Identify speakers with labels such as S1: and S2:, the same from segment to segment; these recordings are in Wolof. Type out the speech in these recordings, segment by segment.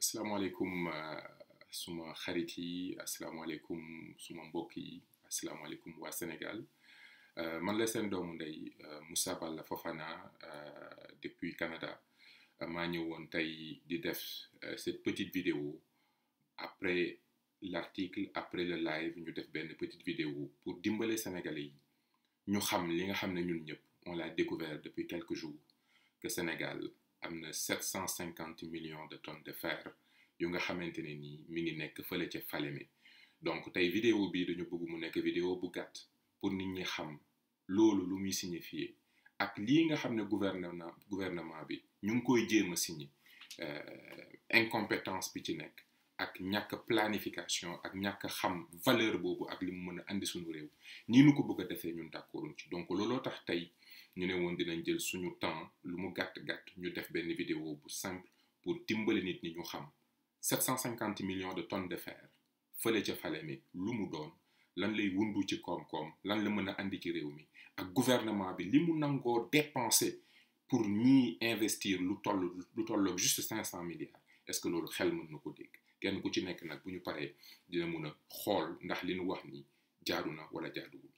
S1: asalaamaaleykum suma xarit yi asalaamaaleykum suma mbokk yi asalaamaaleykum waa Sénégal man la seen doomu ndey Moussa Balla Fofana depuis Canada maa ñëwoon tey di def cette petite vidéo après l'article après le live ñu def benn petite vidéo pour dimbale Sénégalais yi ñu xam li nga xam ne ñun ñëpp on l'a découvert depuis quelques jours que Sénégal am na 750 millions de tonnes de fer yu nga xamante ne nii mi ngi nekk fële ca Falémé donc tey vidéo bi dañu bëgg mu nekk vidéo bu gàtt pour nit ñi xam loolu lu muy signifier ak lii nga xam ne gouvernement bi ñu ngi koy jéem a signé incompétence bi ci nekk ak ñàkk planification ak ñàkk xam valeur boobu ak li mu mën a andi suñu réew nii nu ko bëgg a defee ñun d'accord ci donc looloo tax tey ñu ne woon dinañ jël suñu temps lu mu gàtt-gàtt ñu def benn vidéo bu simple pour dimbali nit ñi ñu xam 750 millions de tonnes de fer fële ca Falémé lu mu doon lan lay wundu ci koom-koom lan la mën a andi ci réew mi ak gouvernement bi li mu nangoo dépenser pour ñii investir lu tolloog juste 500 milliards est-ce que loolu xel mën na ko dégg kenn ku ci nekk nag bu ñu paree dina mun a xool ndax li nu wax ni jaadu na wala jaaduwul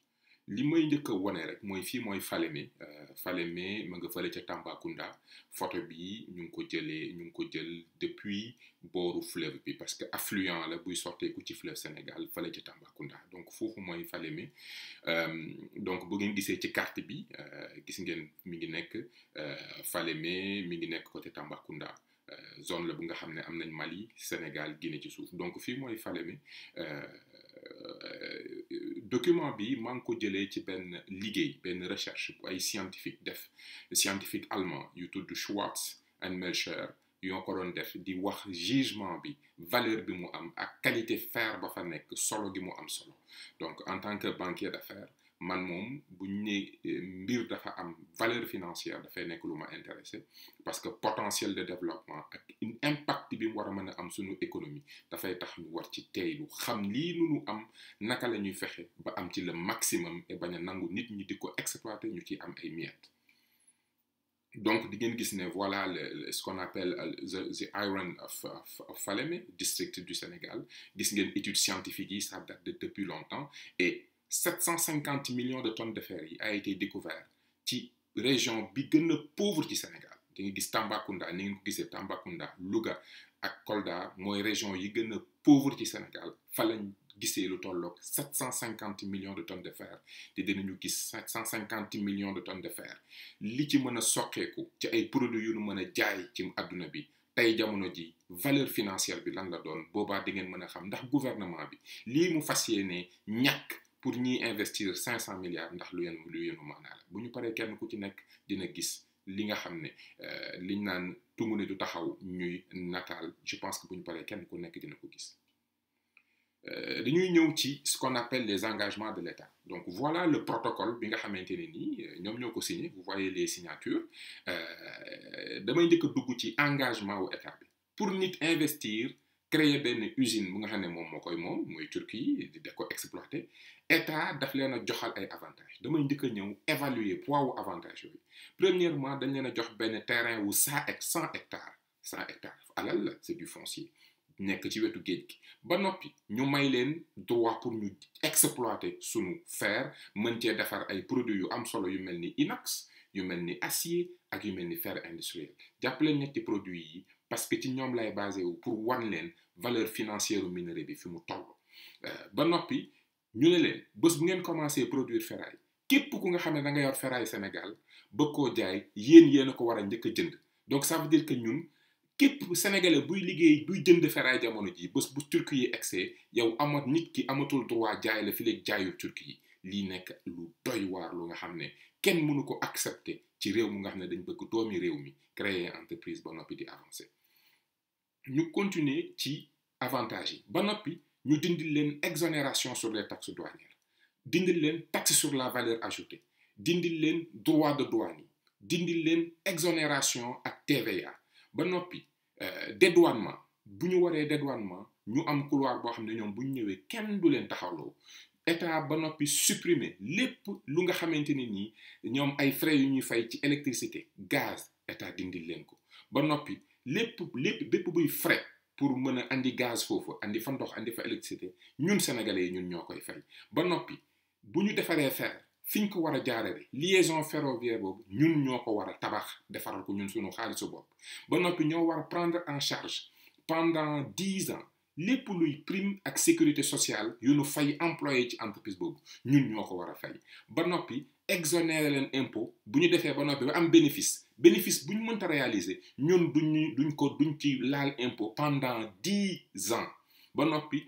S1: li may njëkk a wone rek mooy fii mooy Falémé Falémé ma nga fële ca Tambacounda photo bi ñu ngi ko jël depuis booru fleuve bi parce que affluent la buy sorteeku ci fleuve Sénégal fële ca Tambacounda donc foofu mooy Falémé donc bu ngeen gisee ci carte bi gis ngeen mi ngi nekk Falémé mi ngi nekk côté Tambacounda zone la bu nga xam ne am nañ Mali Sénégal Guinée ci suuf donc fii mooy Falémé document bi maa ngi ko jëlee ci benn liggéey benn recherche bu ay scientifique allemand yu tudd Schwartz and Melcher yoo ko doon def di wax jugement bi valeur bi mu am ak qualité fer ba fa nekk solo gi mu am solo donc en tant que banquier d'affaires man moom bu ñu ne mbir dafa am valeur financière dafay nekk lu ma intéressé parce que potentiel de développement ak impact bi mu war a mën a am suñu économie dafay tax ñu war ci teylu xam lii nu am naka la ñuy fexe ba am ci le maximum et bañ a nangu nit ñi di ko exploiter ñu ci am ay miettes donc di ngeen gis ne voilà ce qu'on appelle the iron of Falémé district du Sénégal gis ngeen études scientifiques yi ça date depuis longtemps et 750 millions de tonnes de fer yi a été découvert ci région bi gën a pauvre ci Sénégal di nga gis Tambacounda ni ngeen ko gisee Tambacounda Louga ak Kolda mooy région yi gën a pauvre ci Sénégal fa lañ gisee lu tolloog 750 millions de tonnes de fer te dinañu gis 750 millions de tonnes de fer li ci mën a soqeeku ci ay produits yu nu mën a jaay ci àdduna bi tey jamono ji valeur financière bi lan la doon boobaa di ngeen mën a xam ndax gouvernement bi lii mu fas yéene ñàkk pour ñiy investir 500 milliards ndax lu yenu maanaa la bu ñu paree kenn ku ci nekk dina gis li nga xam ne liñ naan tungu ne du taxaw ñuy nataal je pense que bu ñu paree kenn ku nekk dina ko gis dañuy ñëw ci ce qu'on appelle les engagements de l'État donc voilà le protocole bi nga xamante ne nii ñoom ñoo ko signé vous voyez les signatures damay njëkk a dugg ci engagement wu état bi pour nit investir créer benn usine bu nga xam ne moom moo koy moom mooy Turquie di ko exploiter état daf leen a joxal ay avantages damay njëkk a ñëw évaluer poids wu avantage yooyu premièrement dañ leen a jox benn terrain wu 100 hectares alal la c'est du foncier nekk ci wetu géej gi ba noppi ñu may leen droit pour ñu exploiter sunu fer mën cee defar ay produits yu am solo yu mel ni inox yu mel ni acier ak yu mel ni fer industriel jàpp leen ñetti produits yi parce que ci ñoom lay basé wu pour wan leen valeur financière u minerai bi fi mu toll ba noppi ñu ne leen bés bu ngeen commencé produire ferraille képp ku nga xam ne da nga yor ferraille Sénégal bëgg koo jaay yéen a ko war a njëkk a jënd donc ça veut dire que ñun képp Sénégalais buy liggéey buy jënd ferraille jamono ji bés bu Turquie yi excès yow nit ki amatul droit jaay la fi léegi jaayul Turquie yi lii nekk lu doy waar lu nga xam ne kenn mënu ko accepter ci réew mu nga xam ne dañ bëgg doomi réew mi créer entreprise ba noppi di avancer ñu continuer ci avantage yi ba noppi ñu dindil leen exonération sur les taxes douanières dindil leen taxe sur la valeur ajoutée dindil leen droit de douane yi dindil leen exonération ak TVA ba noppi dédouanement bu ñu waree dédouanement ñu am couloir boo xam ne ñoom bu ñu ñëwee kenn du leen taxawloo état ba noppi supprimer lépp lu nga xamante ne nii ñoom ay frais yu ñuy fay ci électricité gaz état dindil leen ko ba noppi bépp buy frais pour mën a andi gaz foofu andi fa ndox andi fa électricité ñun sénégalais yi ñun ñoo koy fay ba noppi bu ñu defaree fer fi ñu ko war a jaarale liaison ferroviaire boobu ñun ñoo ko war a tabax defaral ko ñun suñu xaalisu bopp ba noppi ñoo war a prendre en charge pendant 10 ans lépp luy prime ak sécurité sociale yu nu fay employé ci entreprise boobu ñun ñoo ko war a fay ba noppi exonéré leen impôt bu ñu defee ba noppi ba am bénéfice bu ñu mënta réaliser ñun duñ ci laal impôt pendant 10 ans ba noppi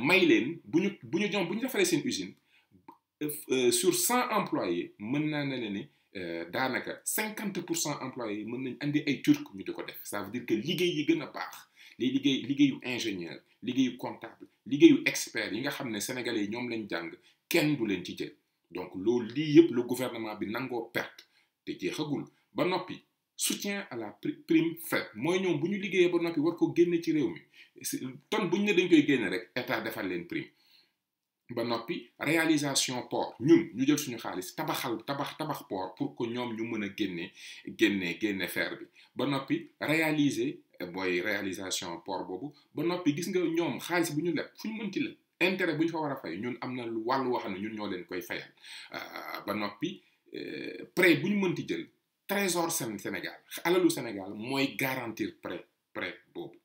S1: may leen bu ñu defaree seen usine sur 100 employés mën naa ne ni daanaka 50% employés yi mën nañ andi ay turc ñu di ko def ça veut dire que liggéey yi gën a baax liggéeyu ingénieur liggéeyu comptable liggéeyu expert yi nga xam ne sénégalais yi ñoom lañ jàng kenn du leen ci jël donc loolu lii yëpp le gouvernement bi nangoo perte te jeexagul ba noppi soutien à la prime fret mooy ñoom bu ñu liggéeyee ba noppi war ko génne ci réew mi ton bu ñu ne dañ koy génne rek état defal leen prime ba noppi réalisation port ñun ñu jël suñu xaalis tabax port pour que ñoom ñu mën a génne fer bi ba noppi réaliser mooy réalisation port boobu ba noppi gis nga ñoom xaalis bu ñu leb fu ñu mënti leb intérêt bu ñu fa war a fay ñun am na lu wàllu wax ne ñun ñoo leen koy fayal ba noppi prêt bu ñu mënti jël trésor Sénégal alalu Sénégal mooy garantir prêt boobu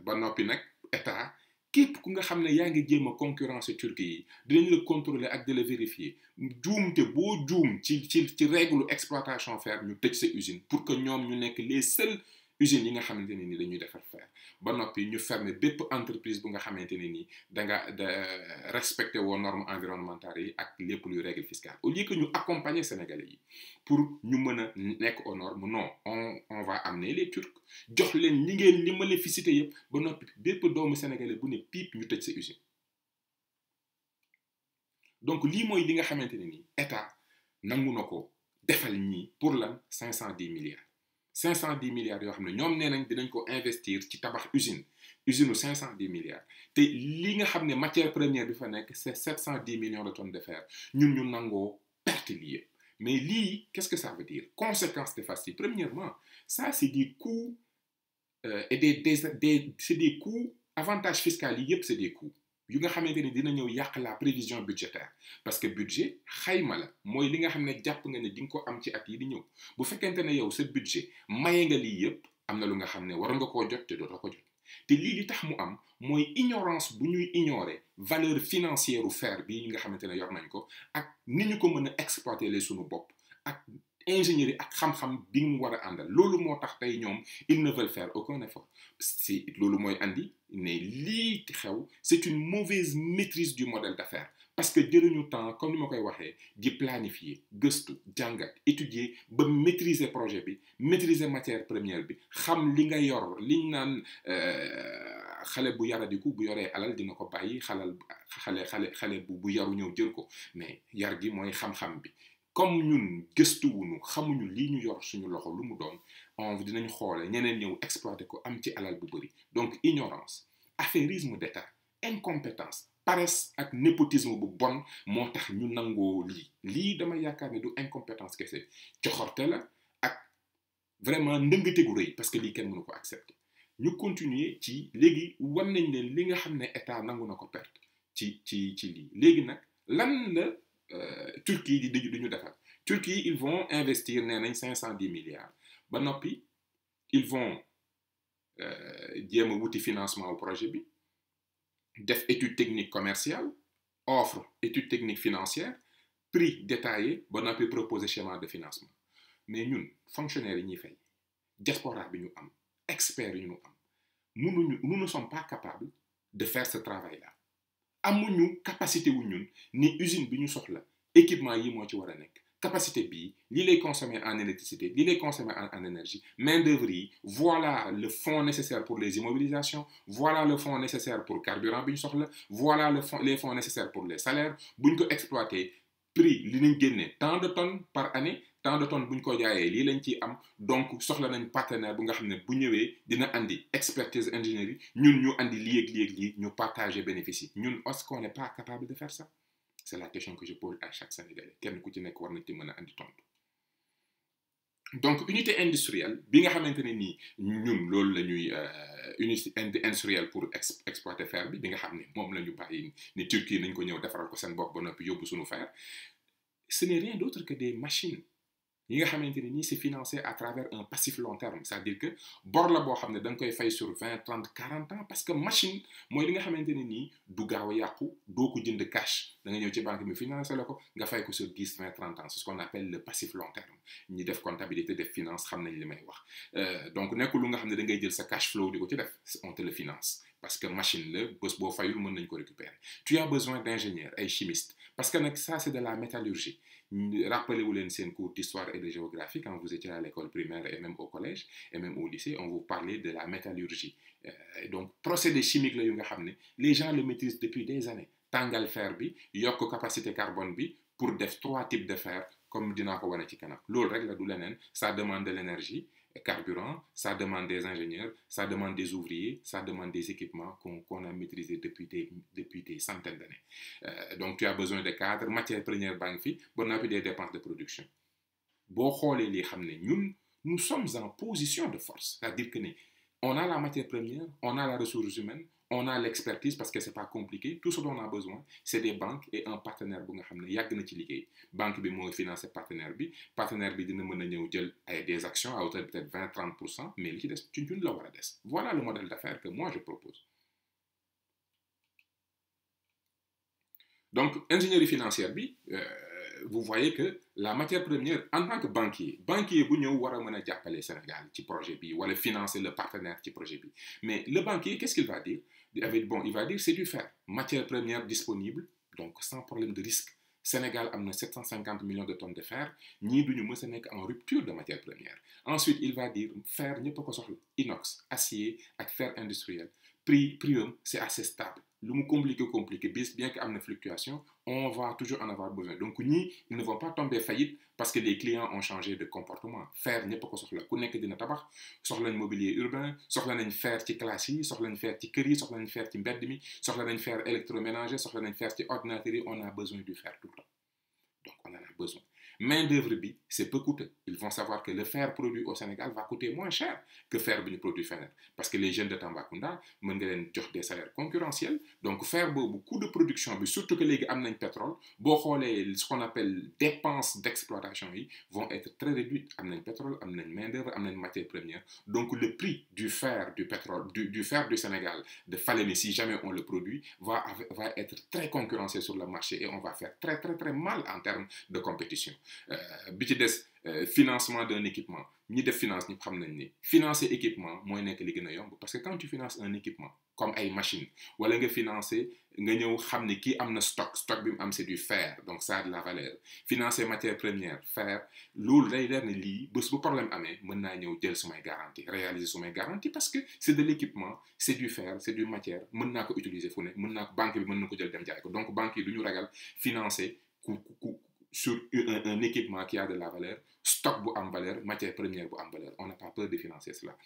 S1: ba noppi nag état képp ku nga xam ne yaa ngi jéem a concurrence Turquie yi dinañ la contrôler ak di la vérifier juumte boo juum ci règle exploitation fer ñu tëj sa usine pour que ñoom ñu nekk les seuls usines yi nga xamante ne ni dañuy defar fer ba noppi ñu fermer bépp entreprise bu nga xamante ne ni da respecté woo normes environnementales yi ak lépp luy règle fiscale au lieu que ñu accompagner sénégalais yi pour ñu mën a nekk aux normes non on va amener les turcs jox leen li ma leen fi cité yëpp ba noppi bépp doomu sénégalais bu ne piip ñu tëj sa usine donc lii mooy li nga xamante ne ni état nangu na ko defal ñii pour lan 510 milliards 510 milliards yoo xam ne ñoom nee nañ dinañ ko investir ci tabax usine u 510 milliards te li nga xam ne matière première bi fa nekk c'est 710 millions de tonnes de fer ñun ñu nangoo perte lii yëpp mais lii qu'est-ce que ça veut dire conséquences néfastes yi premièrement ça c'est des coûts et c'est des coûts avantages fiscaux yi yëpp c'est des coûts yu nga xamante ni dina ñëw yàq la prévision budgétaire parce que budget xayma la mooy li nga xam ne jàpp nga ne di nga ko am ci at yi di ñëw bu fekkente ne yow sa budget maye nga lii yëpp am na lu nga xam ne war nga koo jot te dootoo ko jot te lii li tax mu am mooy ignorance bu ñuy ignorer valeur financière u fer bii nga xamante ne yor nañ ko ak ni ñu ko mën a exploiter les sunu bopp ak ingénierie ak xam-xam bi mu war a àndal loolu moo tax tey ñoom ils ne veulent faire aucun effort si loolu mooy andi ne lii xew c'est une mauvaise maîtrise du modèle d'affaires parce que jëluñu temps comme ni ma koy waxee di planifier gëstu jàngat étudier ba maîtriser projet bi maîtriser matière première bi xam li nga yor liñ naan xale bu yaradiku bu yoree alal dina ko bàyyi xale bu yaru ñëw jël ko mais yar gi mooy xam-xam bi comme ñun gëstuwuñu xamuñu lii ñu yor suñu loxo lu mu doon dinañ xoole ñeneen ñëw exploiter ko am ci alal bu bëri donc ignorance affairisme d'état incompétence paresse ak népotisme bu bon moo tax ñu nangoo lii dama yaakaar ne du incompétence kese coxorte la ak vraiment ndëngate gu rëy parce que lii kenn mënu ko accepter ñu continuer ci léegi wan nañ leen li nga xam ne état nangu na ko perte ci lii léegi nag lan la Turquie di ñu defal Turquie ils vont investir nee nañ 510 milliards ba noppi ils vont jéem a wuti financement au projet bi def étude technique commerciale offre étude technique financière prix détaillé ba noppi proposer schéma de financement mais ñun fonctionnaires yi ñuy fay diaspora bi ñu am experts yi ñu am nous ne sommes pas capables de faire ce travail là amuñu capacité wu ñun ni usine bi ñu soxla équipement yi moo ci war a nekk capacité bii lii lay consommer en électricité lii lay consommer en énergie main d'œuvre yi voilà le fonds nécessaire pour les immobilisations voilà le fonds nécessaire pour carburant bi ñu soxla voilà les fonds nécessaires pour les salaires bu ñu ko exploiter prix li nañ génne tant de tonnes par année tant de tonnes bu ñu ko jaayee lii lañ ciy am donc soxla nañ partenaire bu nga xam ne bu ñëwee dina andi expertise ingénierie ñun ñu andi lii ñu partager bénéfice yi ñun est-ce qu'on n'est pas capable de faire ça c'est la question que je pose à chaque Sénégalais kenn ku ci nekk war na ci mën a andi tontu donc unité industrielle bi nga xamante ne nii ñun loolu la ñuy unité industrielle pour exploiter fer bi nga xam ne moom la ñu bàyyi ni Turquie nañ ko ñëw defaral ko seen bopp ba noppi yóbbu suñu fer ce n'est rien d'autre que des machines yi nga xamante ne nii c'est financé à travers un passif long terme c'est-à-dire que bor la boo xam ne da nga koy fay sur 20 30 40 ans parce que machine mooy li nga xamante ne nii du gaaw a yàqu doo ko jënd cash da nga ñëw ci banque bi financé la ko nga fay ko sur 10 20 30 ans c'est ce qu'on appelle le passif long terme ñi def comptabilité def finance xam nañ li may wax donc nekkul lu nga xam ne da ngay jël sa cash flow di ko ci def on te le finance parce que machine la bés boo fayul mën nañ ko récupérer tu as besoin d'ingénieurs ay chimistes parce que nag ça c'est de la métallurgie rappelez-vous leen seen cours d'histoire et de géographie quand vous étiez à l'école primaire et même au collège et même au lycée on vous parlait de la métallurgie donc procédé chimique la yu nga xam ne les gens le maîtrisent depuis des années tàngal fer bi yokk capacité carbone bi pour def 3 types de fer comme dinaa ko wane ci kanam loolu rek la du leneen ça demande de l'énergie carburant, ça demande des ingénieurs, ça demande des ouvriers, ça demande des équipements qu'on a maîtrisés depuis des centaines d'années. Donc tu as besoin de cadres, matières premières banques fi, bon appui des dépenses de production. Boo xoolee li xam ne ñun nous sommes en position de force, c'est-à-dire que on a la matière première, on a la ressource humaine, on a l'expertise parce que c'est pas compliqué tout ce dont on a besoin c'est des banques et un partenaire bu nga xam ne yàgg na ci liggéey banque bi mooy financer partenaire bi dina mën a ñëw jël ay des actions à hauteur de peut-être 20-30% mais li ci des ci ñun la war a des voilà le modèle d'affaires que moi je propose donc ingénierie financière bi vous voyez que la matière première en tant que banquier bu ñëw war a mën a jàppale Sénégal ci projet bi wala financer le partenaire ci projet bi mais le banquier qu'est-ce qu'il va dire il va dire c'est du fer matière première disponible donc sans problème de risque Sénégal am na 750 millions de tonnes de fer ñii duñu mës a nekk en rupture de matière première ensuite il va dire fer ñëpp a ko soxla inox acier ak fer industriel prix c'est assez stable lu mu compliqué bien que am na fluctuation on va toujours en avoir besoin donc ñii ils ne vont pas tomber faillite parce que les clients ont changé de comportement fer ñëpp a ko soxla ku nekk dina tabax soxla nañ mobilier urbain soxla nañ fer ci classe yi soxla nañ fer ci kër yi soxla nañ fer ci mbedd mi soxla nañ fer électroménager soxla nañ fer ci ordinateur yi on a besoin du fer tout le temps donc on en a besoin main d'œuvre bi c'est peu coûteux ils vont savoir que le fer produit au Sénégal va coûter moins cher que fer bi ñu produit feneen parce que les jeunes de Tambacounda mën nga leen jox des salaires concurrentiels donc fer boobu coût de production bi surtout que léegi am nañ pétrole boo xoolee ce qu'on appelle dépenses d'exploitation yi vont être très réduites am nañ pétrole am nañ main d'œuvre am nañ matière première donc le prix du fer du pétrole du fer du Sénégal de Falémé si jamais on le produit va être très concurrentiel sur le marché et on va faire très très très mal en termes de compétition bi ci des financement d'un équipement ñi def finance ñi xam nañ ni financer équipement mooy nekk li gën a yomb parce que quand tu finances un équipement comme ay machines wala nga financer nga ñëw xam ni kii am na stock bi mu am c'est du fer donc ça a de la valeur financer matière première fer loolu day leer ne lii bés bu problème amee mën naa ñëw jël sumay garantie réaliser sumay garantie parce que c'est de l'équipement c'est du fer c'est du matière mën naa ko utiliser fu ne mën naa ko banque bi mën na ko jël dem jaay ko donc banque yi du ñu ragal financer sur un équipement qui a de la valeur stock bu am valeur matière première bu am valeur on n'a pas peur de financer cela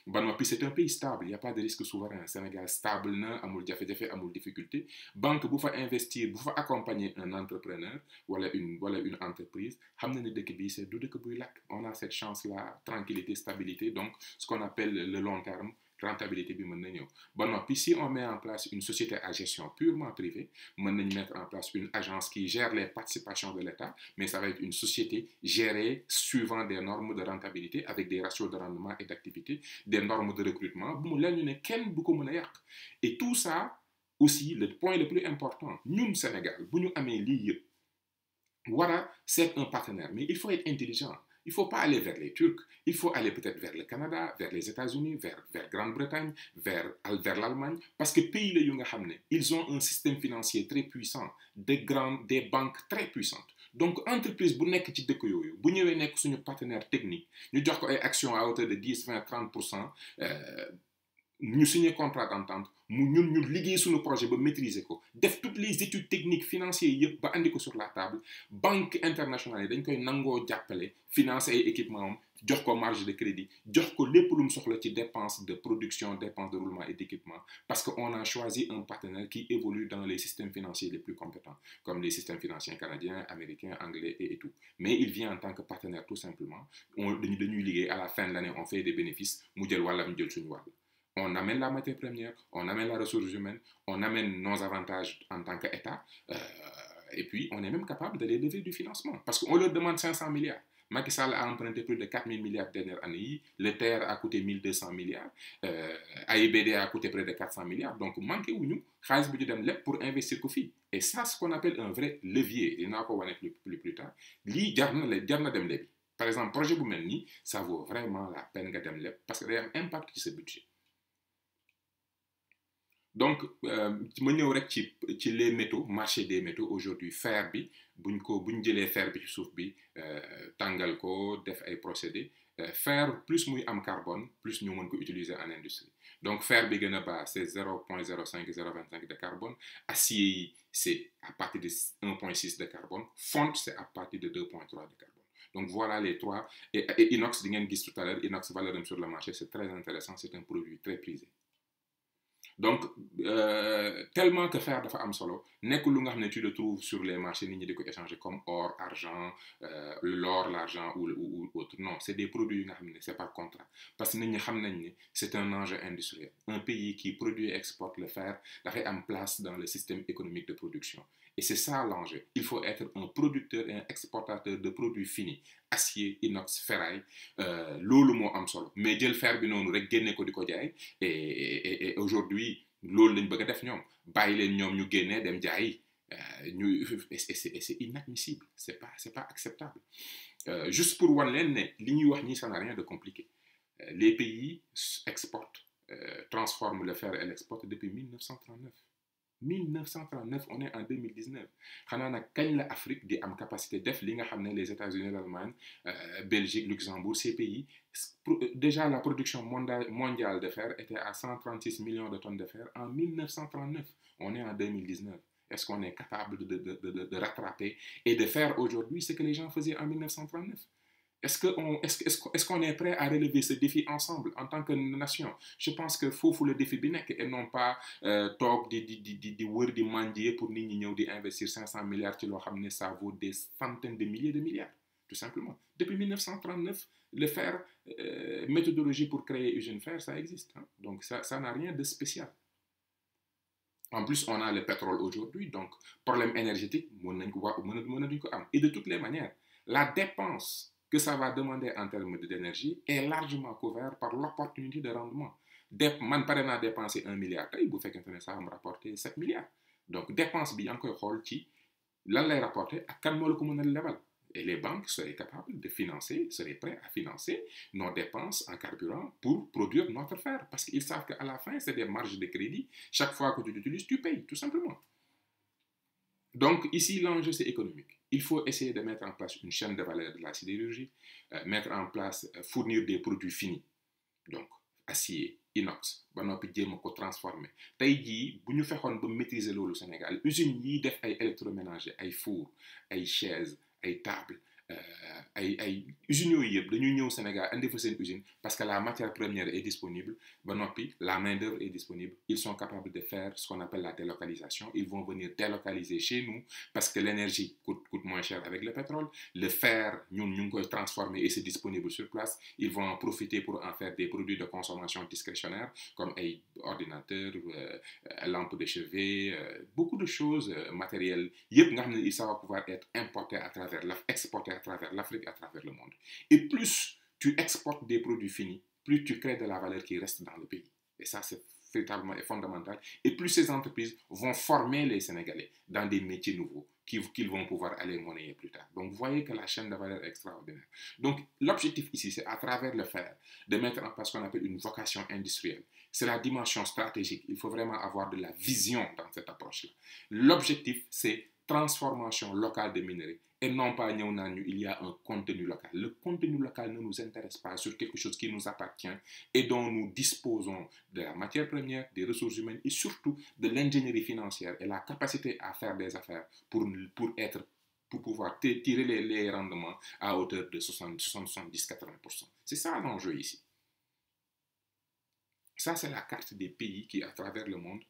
S1: ba noppi c'est un pays stable il y a pas de risque souverain Sénégal stable na amul jafe-jafe amul difficulté banque bu fa investir bu fa accompagner un entrepreneur wala une entreprise xam na ne dëkk bi c'est du dëkk buy lakk on a cette chance là tranquillité stabilité donc ce qu'on appelle le long terme rentabilité bi mën na ñëw ba noppi si on met en place une société à gestion purement privée mën nañ mettre en place une agence qui gère les participations de l'État mais ça va être une société gérée suivant des normes de rentabilité avec des ratios de rendement et d'activité des normes de recrutement bu mu leen ñu ne kenn du ko mën a yàq et tout ça aussi le point le plus important ñun Sénégal bu ñu amee lii yëpp war a c'est un partenaire mais il faut être intelligent. Il ne faut pas aller vers les Turcs, il faut aller peut-être vers le Canada, vers les États-Unis, vers Grande-Bretagne, vers l'Allemagne, parce que pays yu nga xam ne ils ont un système financier très puissant, des banques très puissantes. Donc entreprise bu nekk ci dëkk yooyu bu ñëwee nekk suñu partenaire technique ñu jox ko ay actions à hauteur de 10, 20, 30%. ñu signé contrat d'entente ñun ñu liggéey suñu projet ba maîtriser ko def toutes les études techniques financières yëpp ba andi ko sur la table banque internationale yi dañ koy nangoo jàppale financer ay équipement am jox ko marge de crédit jox ko lépp lu mu soxla ci dépenses de production dépenses de roulement et d'équipement parce que on a choisi un partenaire qui évolue dans les systèmes financiers les plus compétents comme les systèmes financiers canadiens américains anglais et tout mais il vient en tant que partenaire tout simplement dañuy liggéey à la fin de l'année on fait des bénéfices mu jël wàllam mu jël suñu wàll. On amène la matière première, on amène la ressource humaine, on amène nos avantages en tant qu'État, et puis on est même capable de les lever du financement. Parce qu'on leur demande 500 milliards. Macky Sall a emprunté plus de 4 000 milliards dernière année, le TER a coûté 1 200 milliards, AIBD a coûté près de 400 milliards, donc manqué ou nous, xaalis bu ñu dem lépp pour investir ko fii. Et ça, ce qu'on appelle un vrai levier, dinaa ko wane plus tard, lii jar na dem lebi. Par exemple, projet bu mel nii, ça vaut vraiment la peine nga dem leb parce que day am impact ci sa budget. Donc ma ñëw rek ci les métaux marché des métaux aujourd'hui fer bi buñ jëlee fer bi ci suuf bi tàngal ko def ay procédés fer plus muy am carbone plus ñu mën ko utiliser en industrie donc fer bi gën a bas c'est 0,05 de carbone acier yi c'est à partir de 1,6 de carbone fonte c'est à partir de 2,3 de carbone. Donc voilà les trois et inox di ngeen gis tout à l'heure inox valeur sur le marché c'est très intéressant c'est un produit très prisé. Donc tellement que fer dafa am solo nekkul lu nga xam ne tu le trouves sur les marchés nit ñi di ko échanger comme or argent l'or l'argent ou autre non c'est des produits yu nga xam ne c'est par contrat parce que nit ñi xam nañ ne c'est un enjeu industriel un pays qui produit et exporte le fer dafay am place dans le système économique de production et c'est ça l'enjeu il faut être un producteur et un exportateur de produits finis acier inox ferraille loolu moo am solo mais jël fer bi noonu rek génne ko di ko jaay et aujourd'hui loolu lañ bëgg a def ñoom bàyyi leen ñoom ñu génnee dem jaayi c'est inadmissible c'est pas acceptable juste pour wan leen ne li ñuy wax nii ça n'a rien de compliqué les pays exportent transforment le fer et l'exportent depuis 1939 on est en 2019 xanaa nag kañ la Afrique di am capacité def li nga xam ne les États-Unis l'Allemagne Belgique Luxembourg ces pays déjà la production mondiale de fer était à 136 millions de tonnes de fer en 1939 on est en 2019 est-ce qu'on est capable de rattraper et de faire aujourd'hui ce que les gens faisaient en 1939 est-ce qu'on est prêt à relever ce défi ensemble en tant que nation je pense que foofu le défi bi nekk et non pas toog di wër di mendier pour nit ñi ñëw di investir 500 milliards ci loo xam ne ça vaut des centaines de milliers de milliards tout simplement depuis 1939 le fer méthodologie pour créer usine fer ça existe hein? Donc ça n'a rien de spécial en plus on a le pétrole aujourd'hui donc problème énergétique mën nañu ko am et de toutes les manières la dépense que ça va demander en termes d'énergie est largement couvert par l'opportunité de rendement. Man pare naa dépenser 1 milliard tey bu fekkente ne ça va me rapporter 7 milliards donc dépense bi yaa ngi koy xool ci lan lay rapporter ak kan moo la ko mën a lebal et les banques seraient capables de financer seraient prêts à financer nos dépenses en carburant pour produire notre fer parce qu'ils savent qu'à la fin c'est des marges de crédit chaque fois que tu l'utilises tu payes tout simplement. Donc ici l'enjeu c'est économique. Il faut essayer de mettre en place une chaîne de valeur de la sidérurgie, mettre en place, fournir des produits finis, donc acier, inox, ba noppi jéem a ko transformer tey jii bu ñu fexoon ba maîtriser loolu Sénégal usines yi def ay électroménager ay four ay chaises ay tables ay usines yooyu yëpp dañuy ñëw Sénégal indi fa seen usine parce que la matière première est disponible ba noppi la main d'œuvre est disponible ils sont capables de faire ce qu'on appelle la délocalisation ils vont venir délocaliser chez nous parce que l'énergie coûte moins cher avec le pétrole le fer ñun ñu ngi koy transformer et c'est disponible sur place ils vont en profiter pour en faire des produits de consommation discrétionnaire comme ay ordinateurs lampes de chevet beaucoup de choses matérielles yëpp nga xam ne ça va pouvoir être importé à travers exporté à travers l'Afrique, à travers le monde. Et plus tu exportes des produits finis, plus tu crées de la valeur qui reste dans le pays. Et ça, c'est véritablement et fondamental. Et plus ces entreprises vont former les Sénégalais dans des métiers nouveaux qu'ils vont pouvoir aller monnayer plus tard. Donc, vous voyez que la chaîne de valeur est extraordinaire. Donc, l'objectif ici, c'est à travers le fer, de mettre en place ce qu'on appelle une vocation industrielle. C'est la dimension stratégique. Il faut vraiment avoir de la vision dans cette approche-là. L'objectif, c'est transformation locale de minerais et non pas il y a un contenu local. Le contenu local ne nous intéresse pas sur quelque chose qui nous appartient et dont nous disposons de la matière première, des ressources humaines et surtout de l'ingénierie financière et la capacité à faire des affaires pour pouvoir tirer les rendements à hauteur de 70-80%. C'est ça l'enjeu ici. Ça, c'est la carte des pays qui, à travers le monde,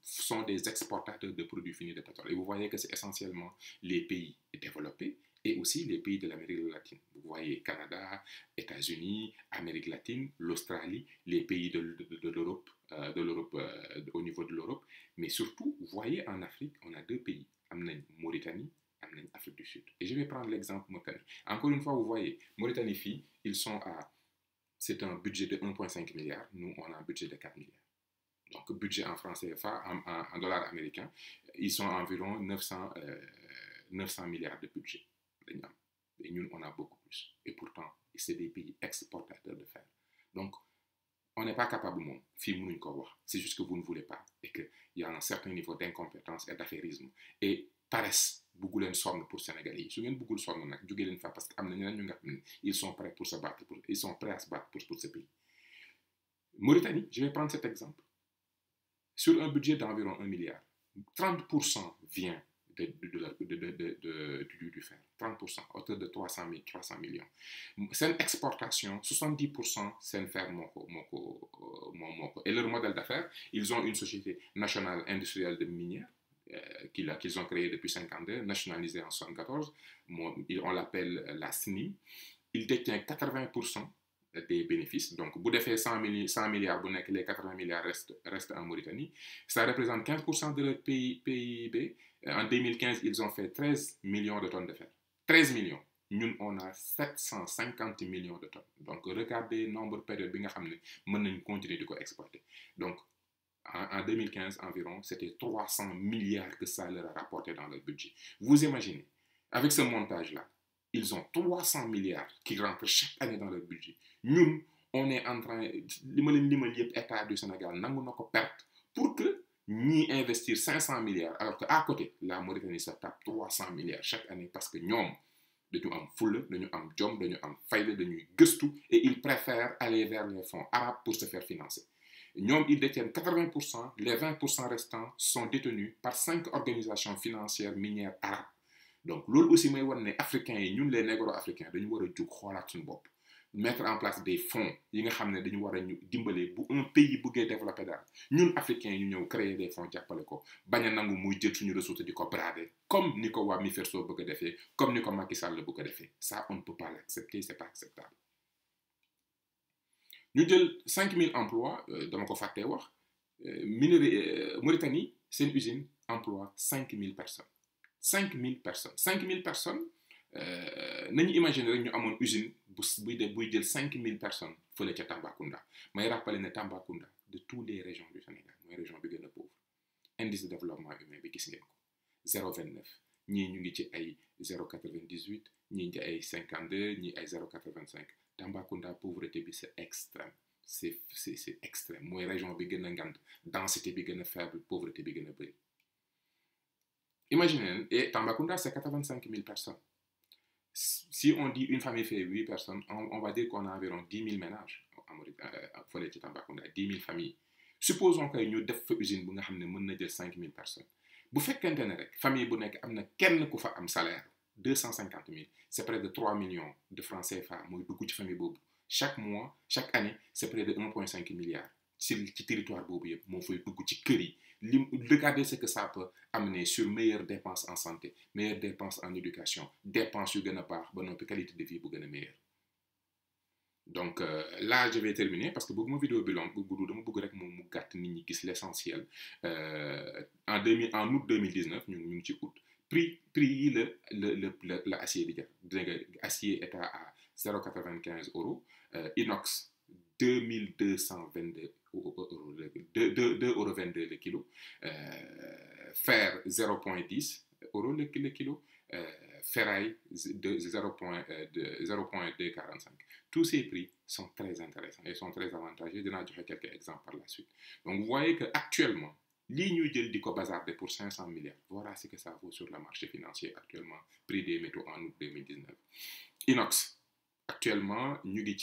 S1: sont des exportateurs de produits finis de pétrole. Et vous voyez que c'est essentiellement les pays développés et aussi les pays de l'Amérique latine. Vous voyez Canada, États-Unis, Amérique latine, l'Australie, les pays de l'Europe, au niveau de l'Europe. Mais surtout, vous voyez en Afrique, on a deux pays, Mauritanie, Afrique du Sud. Et je vais prendre l'exemple Mauritanie. Encore une fois, vous voyez, Mauritanie, c'est un budget de 1,5 milliard. Nous, on a un budget de 4 milliards. Donc, budget en francs CFA, en dollars américains, ils sont environ 900 milliards de budget. Et nous, on a beaucoup plus. Et pourtant, c'est des pays exportateurs de fer. Donc, on n'est pas capable, c'est juste que vous ne voulez pas. Et qu'il y a un certain niveau d'incompétence et d'affairisme. Et paresse. Beaucoup de sonn pour Sénégalais. Si vous avez beaucoup de sonn, parce qu'ils sont prêts pour se battre, ils sont prêts à se battre pour ce pays. Mauritanie, je vais prendre cet exemple. Sur un budget d'environ 1 milliard, 30% vient du fer. 30%, à hauteur de 300 millions. C'est une exportation, 70% c'est un fer moko. Et leur modèle d'affaires, ils ont une société nationale industrielle de minière qu'ils ont créé depuis 52, nationalisée en 1974. On l'appelle la SNIM. Il détient 80% des bénéfices. Donc, vous avez 100 milliards, les 80 milliards restent en Mauritanie. Ça représente 15% de leur PIB. En 2015, ils ont fait 13 millions de tonnes de fer. 13 millions. Nous, on a 750 millions de tonnes. Donc, regardez le nombre de périodes que nous continuer de exploiter. Donc, en 2015 environ, c'était 300 milliards que ça leur a rapporté dans leur budget. Vous imaginez, avec ce montage-là, ils ont 300 milliards qui rentrent chaque année dans leur budget. Nous, on est en train, l'État du Sénégal, nous perte pour que nous investir 500 milliards, alors qu'à côté, la Mauritanie se tape 300 milliards chaque année parce que nous, dañu am fulla, dañu am jom, dañu am fayda, dañuy gëstu et ils préfèrent aller vers les fonds arabes pour se faire financer. Ils détiennent 80%, les 20% restants sont détenus par 5 organisations financières minières arabes. Donc, l'autre aussi, moi, les Africains, nous, les négro-africains, nous devons mettre en place des fonds. Nous devons un pays qui développer. Nous, Africains, nous devons créer des fonds. Nous devons ressources de brader, comme Nico Wami Ferso veut le faire, comme Nico Macky Sall veut le faire. Ça, on ne peut pas l'accepter, ce n'est pas acceptable. Nous avons 5000 emplois, dans mon fait, Mauritanie, c'est une usine, emploie 5000 personnes. 5000 personnes. 5000 personnes, nous imaginons que nous avons une usine qui a 5000 personnes pour les Tambacounda. Mais je rappelle que Tambacounda, de toutes les régions du Sénégal, c'est la région la plus pauvre. Indice de développement humain, 0,29. Nous avons 0,98, nous avons 52, nous avons 0,85. Tambacounda, pauvreté, c'est extrême. C'est extrême. Moi, région qui est grande, densité qui est faible, pauvreté qui est grande. Imaginez, et Tambacounda, c'est 85 000 personnes. Si on dit une famille fait 8 personnes, on va dire qu'on a environ 10 000 ménages à Tambacounda, 10 000 familles. Supposons que nous avons une usine qui a 5 000 personnes. Si vous faites une famille qui a un salaire, 250 000, c'est près de 3 millions de francs CFA. Chaque mois, chaque année, c'est près de 1,5 milliard. C'est le territoire qui fait beaucoup de curry. Regardez ce que ça peut amener sur meilleures dépenses en santé, meilleures dépenses en éducation, dépenses sur la qualité de vie pour meilleure. Donc là, je vais terminer parce que beaucoup de vidéos sont l'essentiel. En août 2019, nous avons prix l'acier. L'acier est à 0,95 €. Inox, 2222 €, le kilo. Fer, 0,10 € le kilo. Ferraille, 0,245. Tous ces prix sont très intéressants et sont très avantageux. Je vais donner quelques exemples par la suite. Donc, vous voyez qu'actuellement, lii ñuy jël di ko bazarder pour 500 milliards voilà ce que ça vaut sur le marché financier actuellement prix des métaux en août 2019. inox actuellement ñu ngi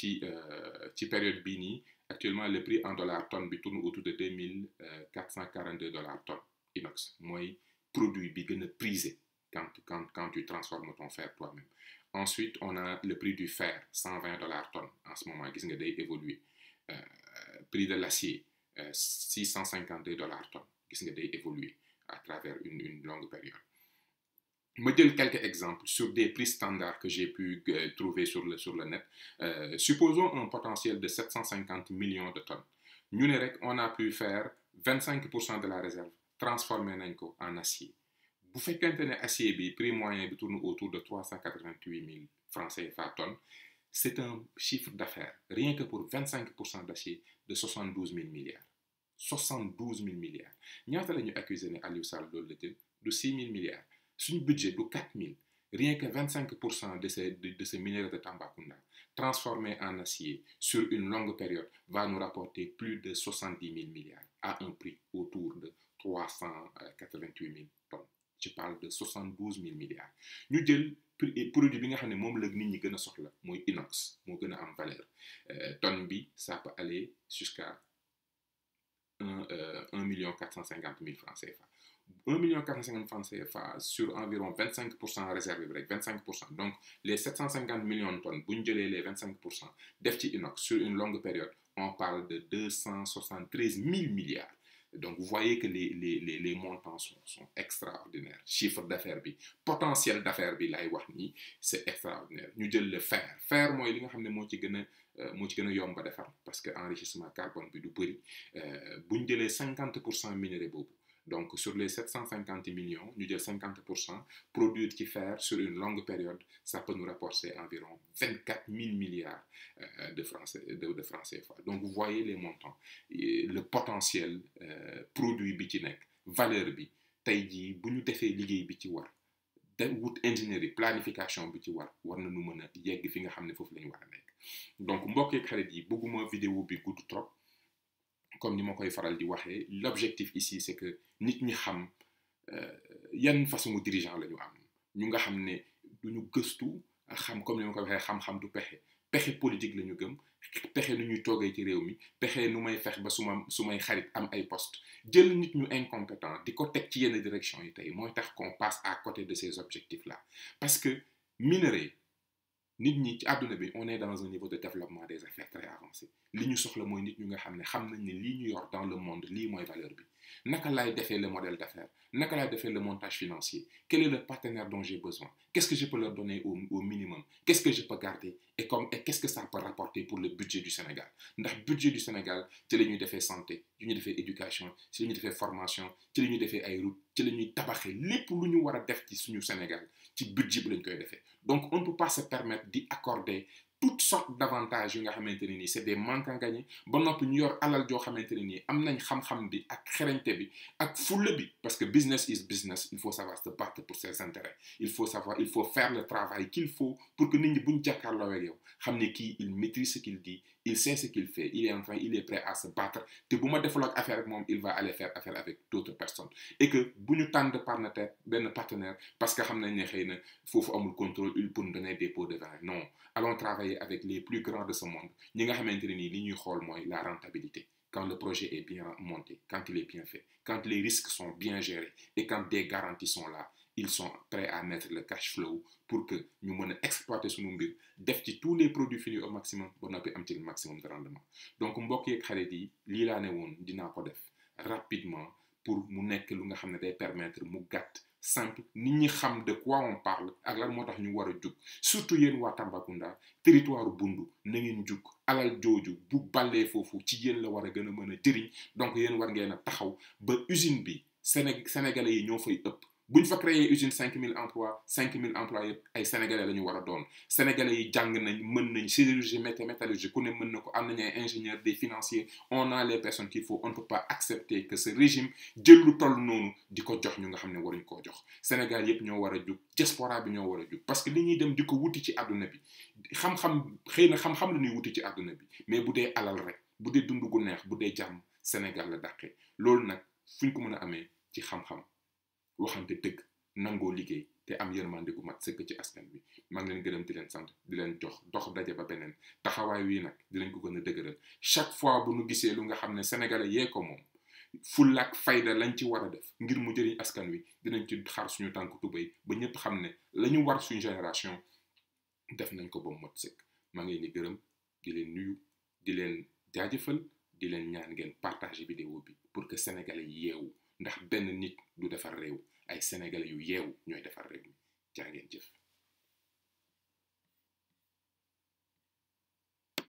S1: ci période bii nii actuellement le prix en dollars tonne bi tourne autour de 2442 dollars tonne inox mooy produit bi gën a prisé quand tu transformes ton fer toi-même. Ensuite on a le prix du fer 120 dollars tonne en ce moment gis nga day évoluer. Prix de l'acier 652 dollars tonne gis nga day évoluer à travers une longue période. Me donne quelques exemples sur des prix standards que j'ai pu trouver sur le net. Supposons un potentiel de 750 millions de tonnes. Nous, on a pu faire 25% de la réserve, transformer en acier. Vous faites qu'un acier, le prix moyen tourne autour de 388 000 francs CFA tonnes. C'est un chiffre d'affaires, rien que pour 25% d'acier, de 72 000 milliards. 72 000 milliards. Nous avons accusé Aliou Sall de 6 000 milliards. Son budget de 4 000, rien que 25% de ces minéraux de Tambacounda, transformés en acier sur une longue période, va nous rapporter plus de 70 000 milliards à un prix autour de 388 000 tonnes. Je parle de 72 000 milliards. Nous avons produit bi nga xam ne moom la nit ñi gën a soxla mooy inox moo gën a am valeur tonne bi ça peut aller jusqu'à 1 450 000 francs CFA. 1 450 000 francs CFA sur environ 25% réservé rek 25%. Donc les 750 millions de tonnes bu ñu jëlee les 25% def ci inox sur une longue période on parle de 273 000 milliards. Donc, vous voyez que les montants sont extraordinaires. Chiffre d'affaires, potentiel d'affaires, c'est extraordinaire. Nous avons le fer. Fer, moi, je sais yomb ba defar parce que enrichissement carbone bi du bëri bu ñu jëlee 50% minéraux boobu donc sur les 750 millions ñu jël 50% produire ci fer sur une longue période ça peut nous rapporter environ 24 000 milliards de francs CFA. Donc vous voyez les montants le potentiel produit bi ci nekk valeur bi tey jii bu ñu defee liggéey bi ci war wut ingénierie planification bi ci war nañu mën a yegg fi nga xam ne foofu la ñu war a nekk. Donc mbokk yeeg xarit yi bëgguma vidéo bi gudd trop comme ni ma koy faral di waxee l'objectif ici c'est que nit ñi xam yan façon dirigeant la ñu am ñu nga xam ne du ñu gëstu xam comme ni ma koy waxee xam-xam du pexe politique la ñu gëm pexe nu ñuy toogee ci réew mi pexe nu may fex ba su may xarit am ay poste jël nit ñu incompétent di ko teg ci yenn direction yi tey mooy tax qu'on passe à côté de ces objectifs là parce que minerai nit ñi ci àdduna bi on est dans un niveau de développement des affaires très avancé li ñu soxla mooy nit ñu nga xam ne xam nañ ne lii ñu yor dans le monde lii mooy valeur bi naka laay defee le modèle d'affaires naka laay defee le montage financier quel est le partenaire dont j'ai besoin qu'est-ce que je peux leur donner au minimum qu'est-ce que je peux garder et qu'est-ce que ça peut rapporter pour le budget du Sénégal ndax budget du Sénégal ci la ñuy defee santé ci la ñuy defee éducation ci la ñuy defee formation ci la ñuy defee ay route ci la ñuy tabaxee lépp lu ñu war a def ci suñu Sénégal ci budget bi lañ koy defee donc on ne peut pas se permettre d'y accorder toutes sortes d'avantages yu nga xamante ne nii c'est des manques à gagner ba noppi ñu yor alal joo xamante ne nii am nañ xam-xam bi ak xerañte bi ak fulla bi parce que business is business il faut savoir se battre pour ses intérêts il faut faire le travail qu'il faut pour que nit ñi buñ jàkkaarloo ak yow xam ne kii il maîtrise ce qu'il dit il sait ce qu'il fait il est prêt à se battre te bu ma defaloo ak affaire ak moom il va aller faire affaire avec d'autres personnes et que bu ñu tànn benn partenaire parce que xam nañ ne xëy na foofu amul contrôle il peut nous donner des pots de vin non allons travailler avec les plus grands de ce monde ñi nga xamante ne nii li ñuy xool mooy la rentabilité quand le projet est bien monté quand il est bien fait quand les risques sont bien gérés et quand des garanties sont là ils sont prêts à mettre le cash flow pour que ñu mën a exploiter suñu mbir def ci tous les produits finis au maximum ba noppi am ci le maximum de rendement donc mbokk yeeg xarit yi lii laa ne woon dinaa ko def rapidement pour mu nekk lu nga xam ne day permettre mu gàtt simple nit ñi xam de quoi on parle ak lan moo tax ñu war a jug surtout yéen waa Tambacounda territoire bundu na ngeen jug alal jooju bu ballee foofu ci yéen la war a gën a mën a jëriñ donc yéen war ngeen a taxaw ba usine bi sénégalais yi ñoo fay ëpp bu ñu fa créer usine 5000 emplois yëpp ay sénégalais la ñu war a doon sénégalais yi jàng nañ mën nañ sidérurgie métallurgie ku ne mën na ko am nañ ay ingénieurs des financiers on a les personnes qu'il faut on ne peut pas accepter que ce régime jël lu toll noonu di ko jox ñu nga xam ne waruñ koo jox Sénégal yëpp ñoo war a jug diaspora bi ñoo war a jug parce que li ñuy dem di ko wuti ci àdduna bi xam-xam xëy na xam-xam la ñuy wuti ci àdduna bi mais bu dee alal rek bu dee dund gu neex bu dee jàmm Sénégal la dàqee loolu nag fu ñu ko mën a amee ci xam-xam waxante dëgg nangoo liggéey te am yërmande gu mat sëkk ci askan bi maa ngi leen gërëm di leen sant di leen jox dox daje ba beneen taxawaay wii nag dinañ ko gën a dëgëral chaque fois bu nu gisee lu nga xam ne sénégalais yee ko moom fullaak fayda lañ ci war a def ngir mu jëriñ askan wi dinañ ci xar suñu tànk tubéy ba ñëpp xam ne la ñu war suñu génération def nañ ko ba mot sëkk maa ngi leen di gërëm di leen nuyu di leen jaajëfal di leen ñaan ngeen partager vidéo bi pour que sénégalais yi yeewu ndax benn nit du defar réew ay sénégalais yu yeewu ñooy defar réew mi jaa ngeen jëf